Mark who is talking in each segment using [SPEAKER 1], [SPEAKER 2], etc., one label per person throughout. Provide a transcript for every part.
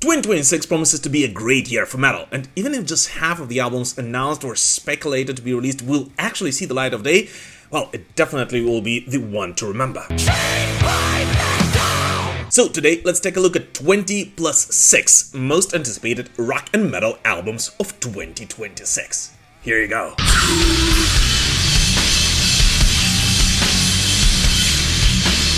[SPEAKER 1] 2026 promises to be a great year for metal, and even if just half of the albums announced or speculated to be released will actually see the light of day, well, it definitely will be the one to remember. So today, let's take a look at 20 plus 6 most anticipated rock and metal albums of 2026. Here you go.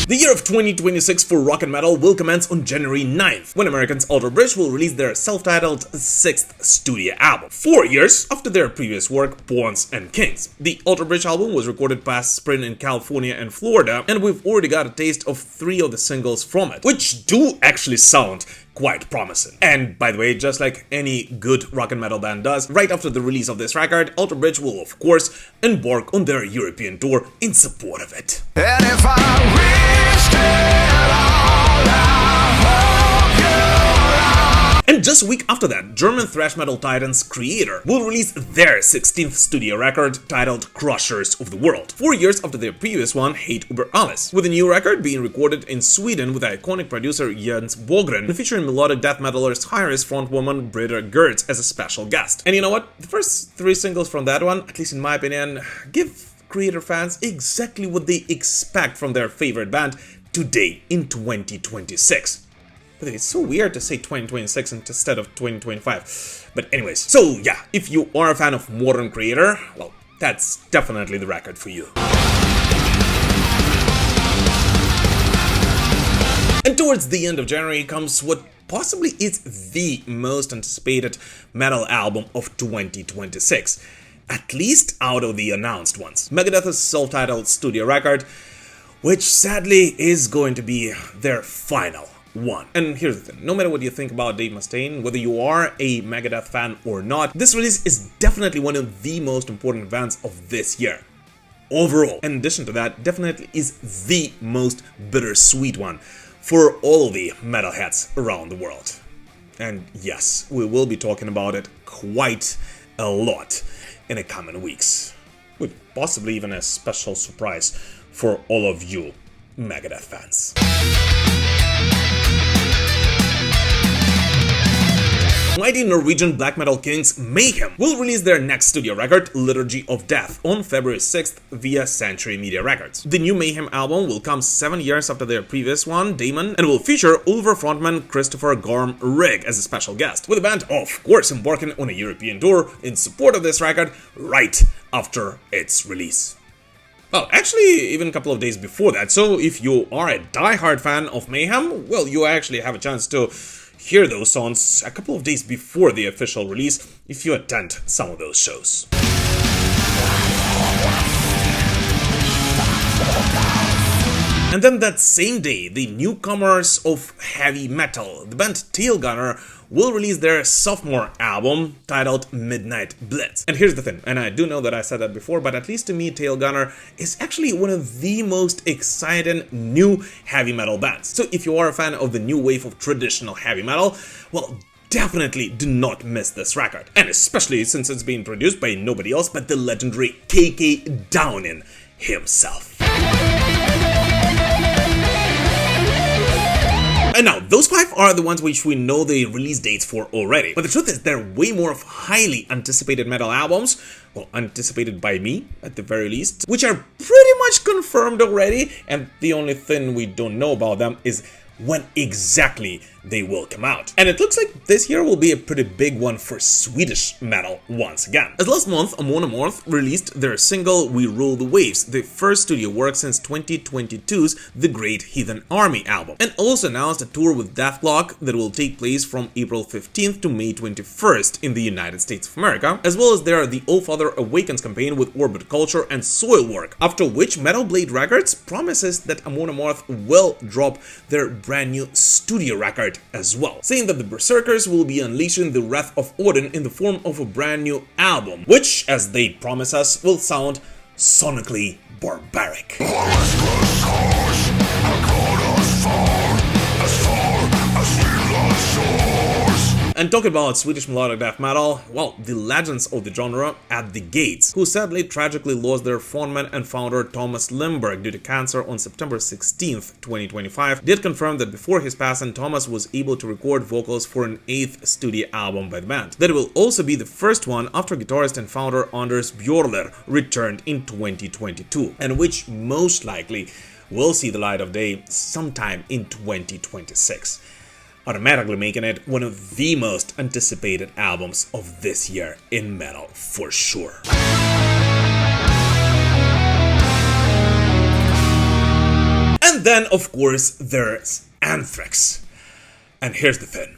[SPEAKER 1] The year of 2026 for rock and metal will commence on January 9th, when Americans Alter Bridge will release their self-titled 6th studio album, 4 years after their previous work, Pawns and Kings. The Alter Bridge album was recorded past spring in California and Florida, and we've already got a taste of 3 of the singles from it, which do actually sound quite promising. And by the way, just like any good rock and metal band does, right after the release of this record, Alter Bridge will of course embark on their European tour in support of it.
[SPEAKER 2] And if I risked it all, I hope you're
[SPEAKER 1] And just a week after that, German thrash metal titans Creator will release their 16th studio record titled Crushers of the World, 4 years after their previous one, Hate über alles, with a new record being recorded in Sweden with iconic producer Jens Bogren and featuring melodic death metalers Hyrus frontwoman Britta Gertz as a special guest. And you know what? The first 3 singles from that one, at least in my opinion, give Creator fans exactly what they expect from their favorite band today in 2026. But it's so weird to say 2026 instead of 2025. But anyways, so yeah, if you are a fan of modern Creator, well, that's definitely the record for you. And towards the end of January comes what possibly is the most anticipated metal album of 2026. At least out of the announced ones. Megadeth's self-titled studio record, which sadly is going to be their final one. And here's the thing, no matter what you think about Dave Mustaine, whether you are a Megadeth fan or not, this release is definitely one of the most important events of this year. Overall, in addition to that, definitely is the most bittersweet one for all the metalheads around the world. And yes, we will be talking about it quite a lot in the coming weeks, with possibly even a special surprise for all of you Megadeth fans. Mighty Norwegian black metal kings Mayhem will release their next studio record, Liturgy of Death, on February 6th via Century Media Records. The new Mayhem album will come 7 years after their previous one, Damon, and will feature Ulver frontman Christopher Gorm Rigg as a special guest, with the band of course embarking on a European tour in support of this record right after its release. Well, actually, even a couple of days before that, so if you are a die-hard fan of Mayhem, well, you actually have a chance to hear those songs a couple of days before the official release if you attend some of those shows. And then that same day, the newcomers of heavy metal, the band Tailgunner, will release their sophomore album titled Midnight Blitz. And here's the thing, and I do know that I said that before, but at least to me, Tailgunner is actually one of the most exciting new heavy metal bands. So if you are a fan of the new wave of traditional heavy metal, well, definitely do not miss this record. And especially since it's being produced by nobody else but the legendary KK Downing himself. And now, those 5 are the ones which we know the release dates for already. But the truth is, there are way more of highly anticipated metal albums, well, anticipated by me, at the very least, which are pretty much confirmed already, and the only thing we don't know about them is when exactly they will come out. And it looks like this year will be a pretty big one for Swedish metal once again. As last month, Amon Amarth released their single We Rule the Waves, the first studio work since 2022's The Great Heathen Army album, and also announced a tour with Deathblock that will take place from April 15th to May 21st in the United States of America, as well as their The All Father Awakens campaign with Orbit Culture and Soilwork, after which Metal Blade Records promises that Amon Amarth will drop their brand new studio record as well, saying that the Berserkers will be unleashing the wrath of Odin in the form of a brand new album, which, as they promise us, will sound sonically barbaric. And talking about Swedish melodic death metal, well, the legends of the genre at the gates, who sadly tragically lost their frontman and founder Thomas Limberg due to cancer on September 16th, 2025, did confirm that before his passing, Thomas was able to record vocals for an 8th studio album by the band. That will also be the first one after guitarist and founder Anders Björler returned in 2022, and which most likely will see the light of day sometime in 2026. Automatically making it one of the most anticipated albums of this year in metal for sure. And then, of course, there's Anthrax. And here's the thing.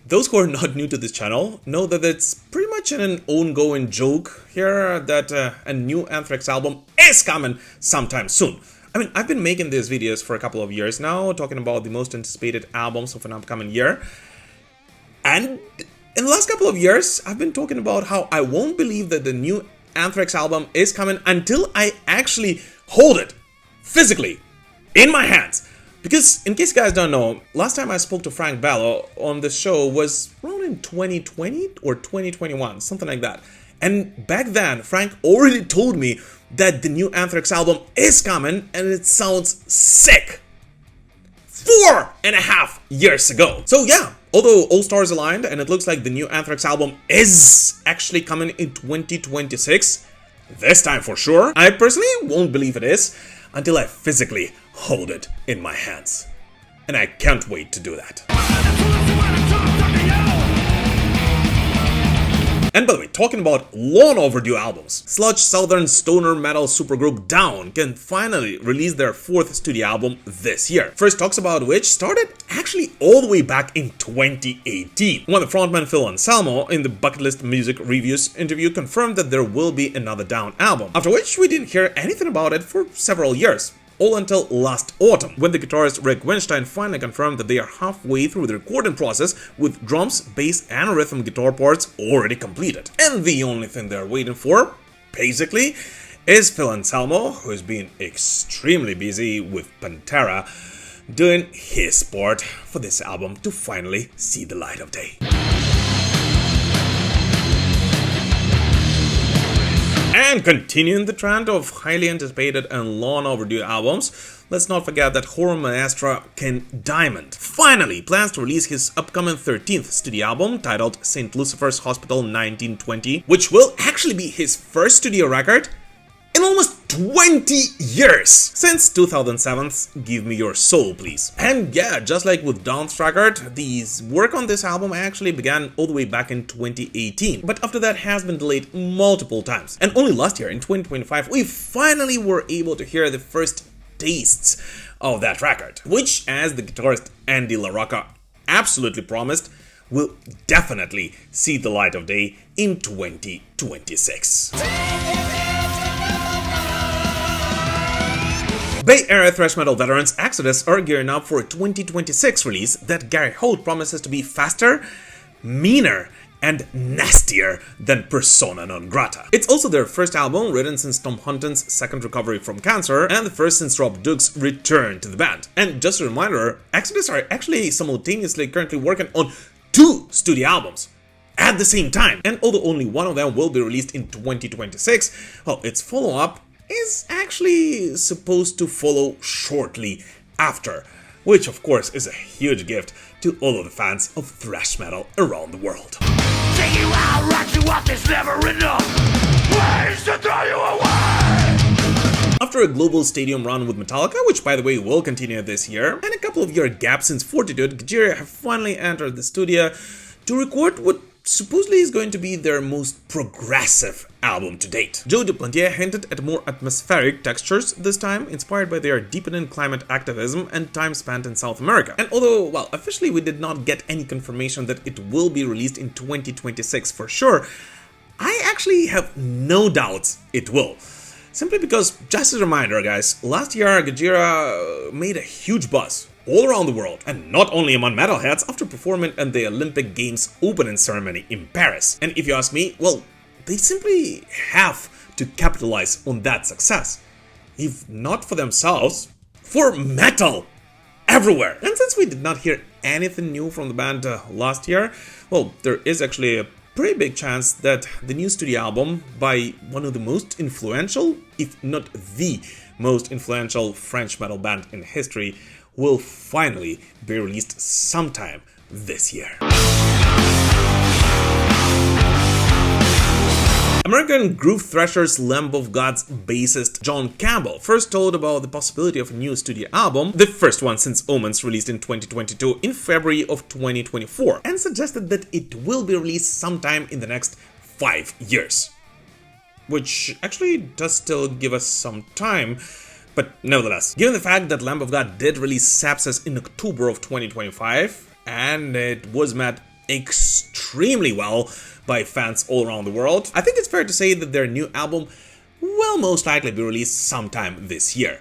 [SPEAKER 1] Those who are not new to this channel know that it's pretty much an ongoing joke here that a new Anthrax album is coming sometime soon. I mean, I've been making these videos for a couple of years now, talking about the most anticipated albums of an upcoming year. And in the last couple of years, I've been talking about how I won't believe that the new Anthrax album is coming until I actually hold it physically in my hands. Because, in case you guys don't know, last time I spoke to Frank Bello on this show was around in 2020 or 2021, something like that. And back then, Frank already told me that the new Anthrax album is coming and it sounds sick. 4.5 years ago. So yeah, although all stars aligned and it looks like the new Anthrax album is actually coming in 2026, this time for sure, I personally won't believe it is until I physically hold it in my hands. And I can't wait to do that. And by the way, talking about long overdue albums, sludge southern stoner metal supergroup Down can finally release their 4th studio album this year. First talks about which started actually all the way back in 2018, when the frontman Phil Anselmo in the Bucket List Music Reviews interview confirmed that there will be another Down album, after which we didn't hear anything about it for several years. All until last autumn, when the guitarist Rick Winstein finally confirmed that they are halfway through the recording process with drums, bass, and rhythm guitar parts already completed. And the only thing they're waiting for, basically, is Phil Anselmo, who's been extremely busy with Pantera, doing his part for this album to finally see the light of day. And continuing the trend of highly anticipated and long overdue albums, let's not forget that horror maestro Ken Diamond finally plans to release his upcoming 13th studio album titled St. Lucifer's Hospital 1920, which will actually be his first studio record in almost 20 years! Since 2007's Give Me Your Soul, Please. And yeah, just like with Dawn's record, the work on this album actually began all the way back in 2018, but after that has been delayed multiple times. And only last year, in 2025, we finally were able to hear the first tastes of that record, which, as the guitarist Andy LaRocca absolutely promised, will definitely see the light of day in 2026. Bay Area thrash metal veterans Exodus are gearing up for a 2026 release that Gary Holt promises to be faster, meaner, and nastier than Persona non grata. It's also their first album written since Tom Hunton's second recovery from cancer, and the first since Rob Duke's return to the band. And just a reminder, Exodus are actually simultaneously currently working on 2 studio albums at the same time. And although only one of them will be released in 2026, well, its follow-up is actually supposed to follow shortly after, which of course is a huge gift to all of the fans of thrash metal around the world.
[SPEAKER 2] Take you out, rock you up, there's never enough ways to throw you away.
[SPEAKER 1] After a global stadium run with Metallica, which by the way will continue this year, and a couple of year gap since Fortitude, Gojira have finally entered the studio to record what supposedly is going to be their most progressive album to date. Joe Duplantier hinted at more atmospheric textures this time, inspired by their deepening climate activism and time spent in South America. And although, well, officially we did not get any confirmation that it will be released in 2026 for sure, I actually have no doubts it will. Simply because, just as a reminder guys, last year Gojira made a huge buzz all around the world, and not only among metalheads, after performing at the Olympic Games opening ceremony in Paris. And if you ask me, well, they simply have to capitalize on that success. If not for themselves, for metal everywhere. And since we did not hear anything new from the band last year, well, there is actually a pretty big chance that the new studio album by one of the most influential, if not the most influential French metal band in history will finally be released sometime this year. American groove thrashers Lamb of God's bassist John Campbell first told about the possibility of a new studio album, the first one since Omens, released in 2022, in February of 2024, and suggested that it will be released sometime in the next 5 years. Which actually does still give us some time, but nevertheless, given the fact that Lamb of God did release Sepsis in October of 2025, and it was met extremely well by fans all around the world, I think it's fair to say that their new album will most likely be released sometime this year.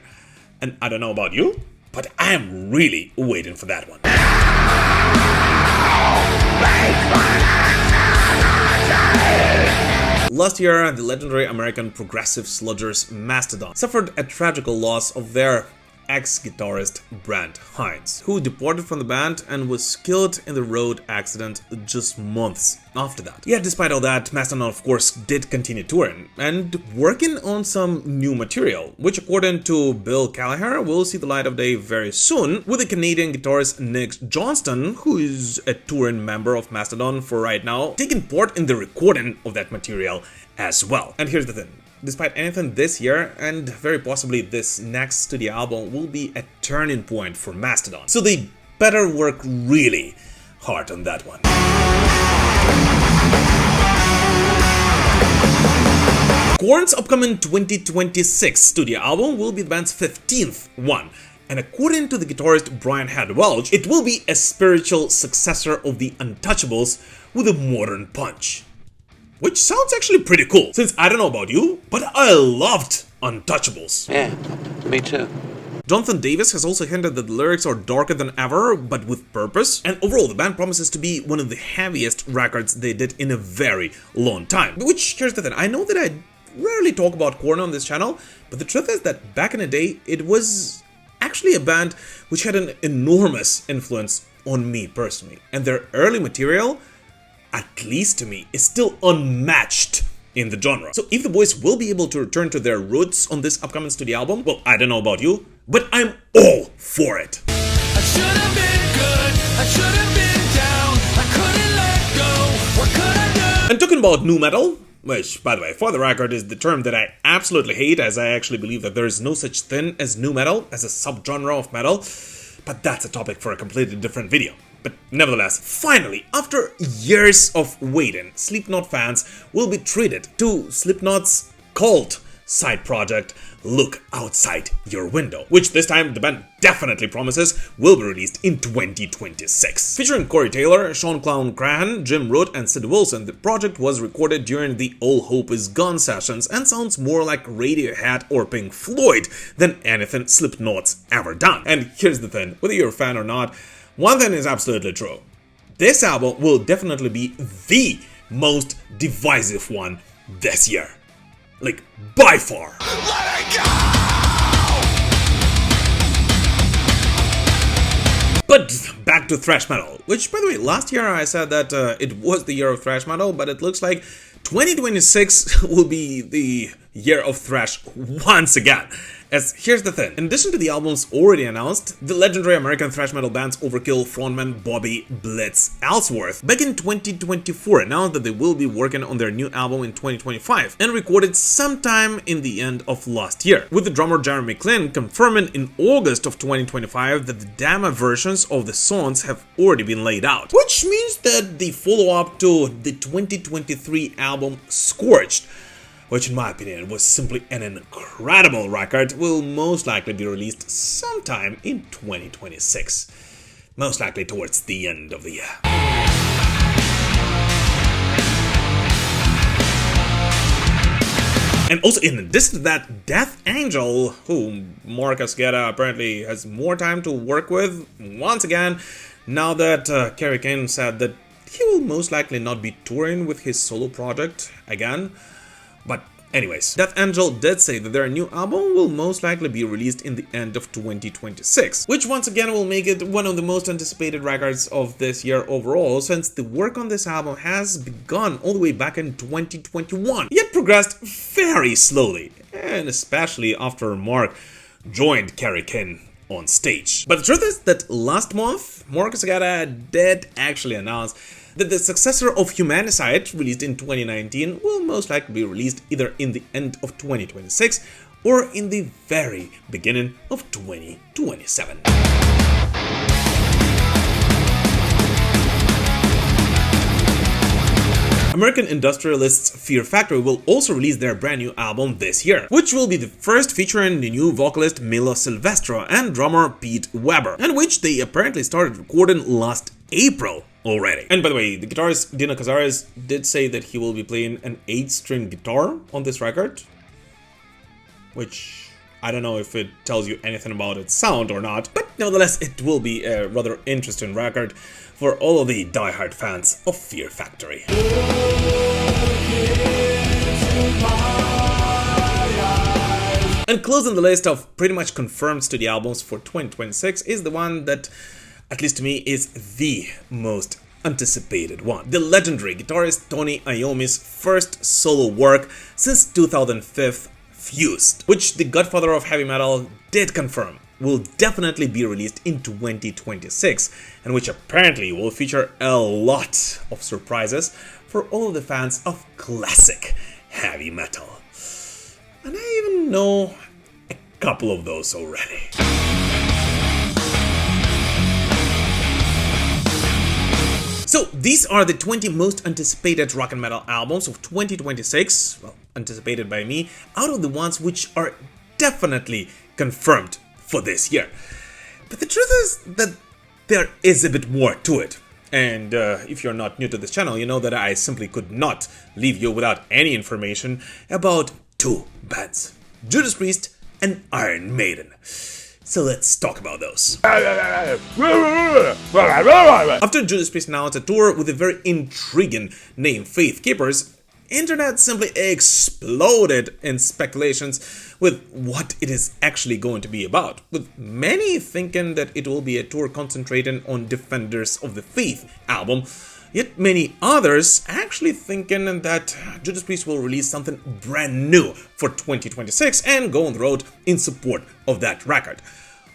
[SPEAKER 1] And I don't know about you, but I am really waiting for that one. Last year, the legendary American progressive sludgers Mastodon suffered a tragical loss of their ex-guitarist Brent Hines, who departed from the band and was killed in the road accident just months after that. Yet despite all that, Mastodon of course did continue touring and working on some new material, which according to Bill Callagher will see the light of day very soon, with the Canadian guitarist Nick Johnston, who is a touring member of Mastodon for right now, taking part in the recording of that material as well. And here's the thing. Despite anything this year, and very possibly this next studio album will be a turning point for Mastodon. So they better work really hard on that one. Korn's upcoming 2026 studio album will be the band's 15th one. And according to the guitarist Brian Head Welch, it will be a spiritual successor of the Untouchables with a modern punch. Which sounds actually pretty cool, since I don't know about you, but I loved Untouchables.
[SPEAKER 3] Yeah, me too.
[SPEAKER 1] Jonathan Davis has also hinted that the lyrics are darker than ever, but with purpose, and overall the band promises to be one of the heaviest records they did in a very long time. Which, here's the thing, I know that I rarely talk about Korn on this channel, but the truth is that back in the day, it was actually a band which had an enormous influence on me personally, and their early material, at least to me, is still unmatched in the genre. So if the boys will be able to return to their roots on this upcoming studio album, well, I don't know about you, but I'm all for it.
[SPEAKER 2] I should have been good, I should have been down, I couldn't let go, what could I do?
[SPEAKER 1] And talking about nu metal, which, by the way, for the record, is the term that I absolutely hate, as I actually believe that there is no such thing as nu metal, as a subgenre of metal, but that's a topic for a completely different video. But nevertheless, finally, after years of waiting, Slipknot fans will be treated to Slipknot's cult side project, Look Outside Your Window, which this time the band definitely promises will be released in 2026. Featuring Corey Taylor, Sean Clown Crahan, Jim Root, and Sid Wilson, the project was recorded during the All Hope Is Gone sessions and sounds more like Radiohead or Pink Floyd than anything Slipknot's ever done. And here's the thing, whether you're a fan or not, one thing is absolutely true. This album will definitely be the most divisive one this year. Like, by far.
[SPEAKER 2] Let it go!
[SPEAKER 1] But back to thrash metal, which, by the way, last year I said that it was the year of thrash metal, but it looks like 2026 will be the year of thrash once again. As here's the thing, in addition to the albums already announced, the legendary American thrash metal band's Overkill frontman Bobby Blitz Ellsworth back in 2024 announced that they will be working on their new album in 2025 and recorded sometime in the end of last year, with the drummer Jeremy Klin confirming in August of 2025 that the demo versions of the songs have already been laid out, which means that the follow-up to the 2023 album Scorched, which in my opinion was simply an incredible record, will most likely be released sometime in 2026. Most likely towards the end of the year. And also, in addition to that, Death Angel, who Marcus Guetta apparently has more time to work with, once again, now that Kerry Kane said that he will most likely not be touring with his solo project again. But Anyways, Death Angel did say that their new album will most likely be released in the end of 2026, which once again will make it one of the most anticipated records of this year overall, since the work on this album has begun all the way back in 2021, yet progressed very slowly, and especially after Mark joined Kerry King on stage. But the truth is that last month, Mark Sagata did actually announce that the successor of Humanicide, released in 2019, will most likely be released either in the end of 2026 or in the very beginning of 2027. American industrialists Fear Factory will also release their brand new album this year, which will be the first featuring the new vocalist Milo Silvestro and drummer Pete Weber, and which they apparently started recording last April already. And by the way, the guitarist Dino Cazares did say that he will be playing an 8-string guitar on this record, which I don't know if it tells you anything about its sound or not, but nevertheless it will be a rather interesting record for all of the diehard fans of Fear Factory. And closing the list of pretty much confirmed studio albums for 2026 is the one that, at least to me, is the most anticipated one. The legendary guitarist Tony Iommi's first solo work since 2005, Fused, which the godfather of heavy metal did confirm will definitely be released in 2026, and which apparently will feature a lot of surprises for all of the fans of classic heavy metal. And I even know a couple of those already. So these are the 20 most anticipated rock and metal albums of 2026, well, anticipated by me, out of the ones which are definitely confirmed for this year. But the truth is that there is a bit more to it. And if you're not new to this channel, you know that I simply could not leave you without any information about two bands, Judas Priest and Iron Maiden. So let's talk about those. After Judas Priest announced a tour with a very intriguing name, Faith Keepers, internet simply exploded in speculations with what it is actually going to be about, with many thinking that it will be a tour concentrating on Defenders of the Faith album, yet many others actually thinking that Judas Priest will release something brand new for 2026 and go on the road in support of that record.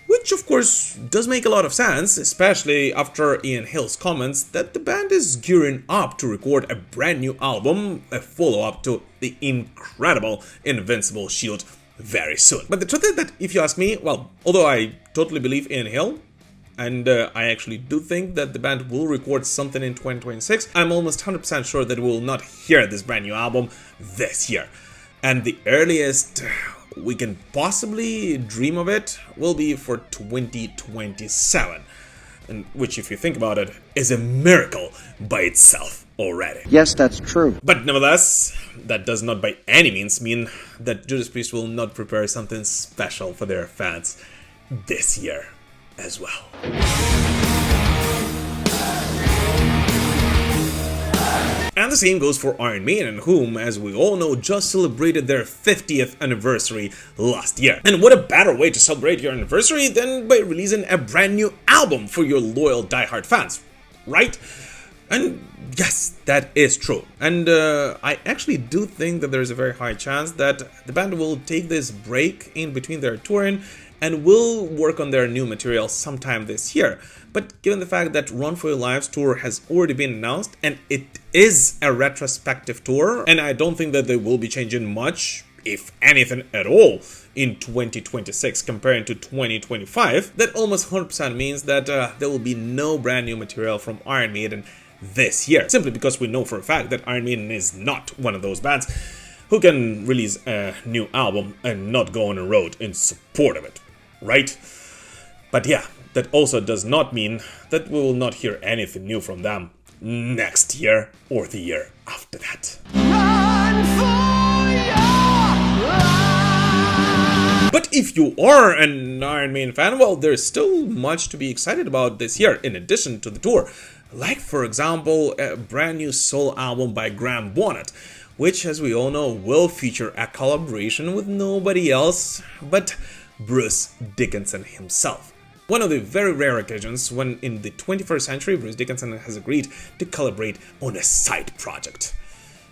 [SPEAKER 1] Which of course does make a lot of sense, especially after Ian Hill's comments that the band is gearing up to record a brand new album, a follow-up to the incredible Invincible Shield very soon. But the truth is that if you ask me, well, although I totally believe Ian Hill, and I actually do think that the band will record something in 2026, I'm almost 100% sure that we will not hear this brand new album this year. And the earliest we can possibly dream of it will be for 2027, and which, if you think about it, is a miracle by itself already.
[SPEAKER 3] Yes, that's true.
[SPEAKER 1] But nevertheless, that does not by any means mean that Judas Priest will not prepare something special for their fans this year as well. And the same goes for Iron Maiden, whom, as we all know, just celebrated their 50th anniversary last year. And what a better way to celebrate your anniversary than by releasing a brand new album for your loyal diehard fans, right? And yes, that is true. And I actually do think that there's a very high chance that the band will take this break in between their touring and will work on their new material sometime this year. But given the fact that Run For Your Lives tour has already been announced, and it is a retrospective tour, and I don't think that they will be changing much, if anything at all, in 2026 comparing to 2025, that almost 100% means that there will be no brand new material from Iron Maiden this year, simply because we know for a fact that Iron Maiden is not one of those bands who can release a new album and not go on a road in support of it, right? But yeah, that also does not mean that we will not hear anything new from them next year or the year after that. But if you are an Iron Maiden fan, well, there's still much to be excited about this year in addition to the tour. Like, for example, a brand new solo album by Graham Bonnet, which, as we all know, will feature a collaboration with nobody else but Bruce Dickinson himself. One of the very rare occasions when in the 21st century Bruce Dickinson has agreed to collaborate on a side project.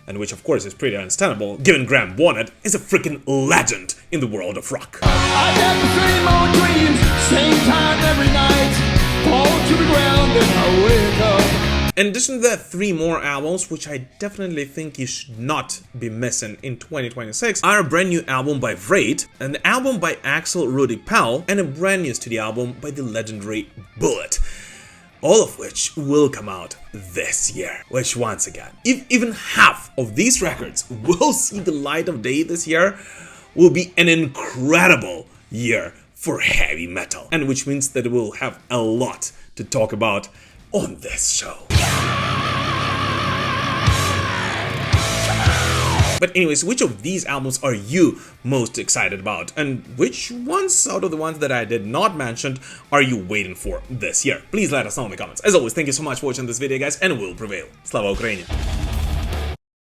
[SPEAKER 1] And which of course is pretty understandable, given Graham Bonnet is a freaking legend in the world of rock.
[SPEAKER 3] I got the same old dreams, same time every night, fall to the ground and I wake up.
[SPEAKER 1] In addition to that, 3 more albums, which I definitely think you should not be missing in 2026, are a brand new album by Vrade, an album by Axel Rudy Pell, and a brand new studio album by the legendary Bullet. All of which will come out this year, which once again, if even half of these records will see the light of day this year, will be an incredible year for heavy metal, and which means that we'll have a lot to talk about on this show. But anyways, which of these albums are you most excited about? And which ones out of the ones that I did not mention are you waiting for this year? Please let us know in the comments. As always, thank you so much for watching this video, guys, and will prevail. Slava Ukraini!